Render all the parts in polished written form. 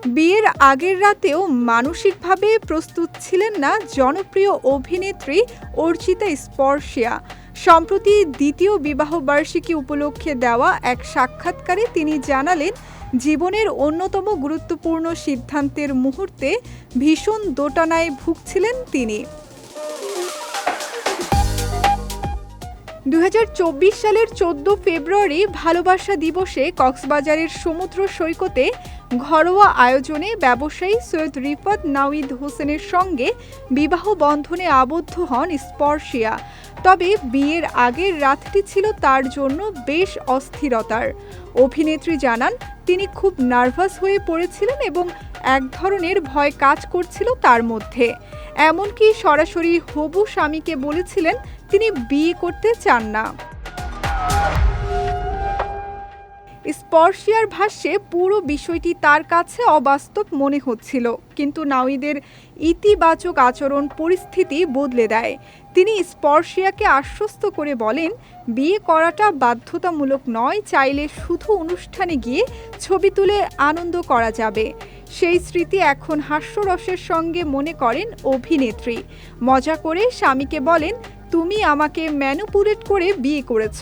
বিয়ের আগের রাতেও মানসিকভাবে প্রস্তুত ছিলেন না জনপ্রিয় অভিনেত্রী অর্চিতা স্পর্শিয়া। সম্প্রতি দ্বিতীয় বিবাহবার্ষিকী উপলক্ষে দেওয়া এক সাক্ষাৎকারে তিনি জানালেন, জীবনের অন্যতম গুরুত্বপূর্ণ সিদ্ধান্তের মুহূর্তে ভীষণ দোটানায় ভুগছিলেন তিনি। ২০২৪ সালের ১৪ ফেব্রুয়ারি ভালোবাসা দিবসে কক্সবাজারের সমুদ্র সৈকতে ঘরোয়া আয়োজনে ব্যবসায়ী সৈয়দ রিফাত নাওয়ীদ হোসেনের সঙ্গে বিবাহ বন্ধনে আবদ্ধ হন স্পর্শিয়া। তবে বিয়ের আগের রাতটি ছিল তার জন্য বেশ অস্থিরতার। অভিনেত্রী জানান, তিনি খুব নার্ভাস হয়ে পড়েছিলেন এবং এক ধরনের ভয় কাজ করছিল তার মধ্যে। এমনকি সরাসরি হবু স্বামীকে বলেছিলেন তিনি বিয়ে করতে চান না। স্পর্শিয়ার ভাষ্যে পুরো বিষয়টি তার কাছে অবাস্তব মনে হচ্ছিল, কিন্তু নাওয়ীদের ইতিবাচক আচরণ পরিস্থিতি বদলে দেয়। তিনি স্পর্শিয়াকে আশ্বস্ত করে বলেন, বিয়ে করাটা বাধ্যতামূলক নয়, চাইলে শুধু অনুষ্ঠানে গিয়ে ছবি তুলে আনন্দ করা যাবে। সেই স্মৃতি এখন হাস্যরসের সঙ্গে মনে করেন অভিনেত্রী। মজা করে স্বামীকে বলেন, তুমি আমাকে ম্যানিপুলেট করে বিয়ে করেছ।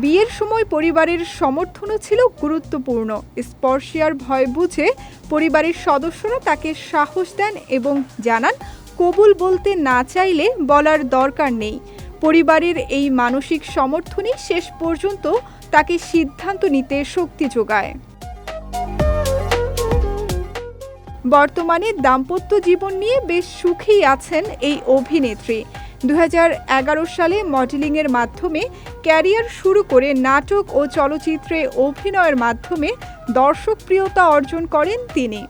বিয়ের সময় পরিবারের সমর্থনও ছিল গুরুত্বপূর্ণ। স্পর্শিয়ার ভয় বুঝে পরিবারের সদস্যরা তাকে সাহস দেন এবং জানান, কবুল বলতে না চাইলে বলার দরকার নেই। পরিবারের এই মানসিক সমর্থনই শেষ পর্যন্ত তাকে সিদ্ধান্ত নিতে শক্তি যোগায়। বর্তমানে দাম্পত্য জীবন নিয়ে বেশ সুখেই আছেন এই অভিনেত্রী। ২০১১ সালে মডেলিংয়ের মাধ্যমে ক্যারিয়ার শুরু করে নাটক ও চলচ্চিত্রে অভিনয়ের মাধ্যমে দর্শকপ্রিয়তা অর্জন করেন তিনি।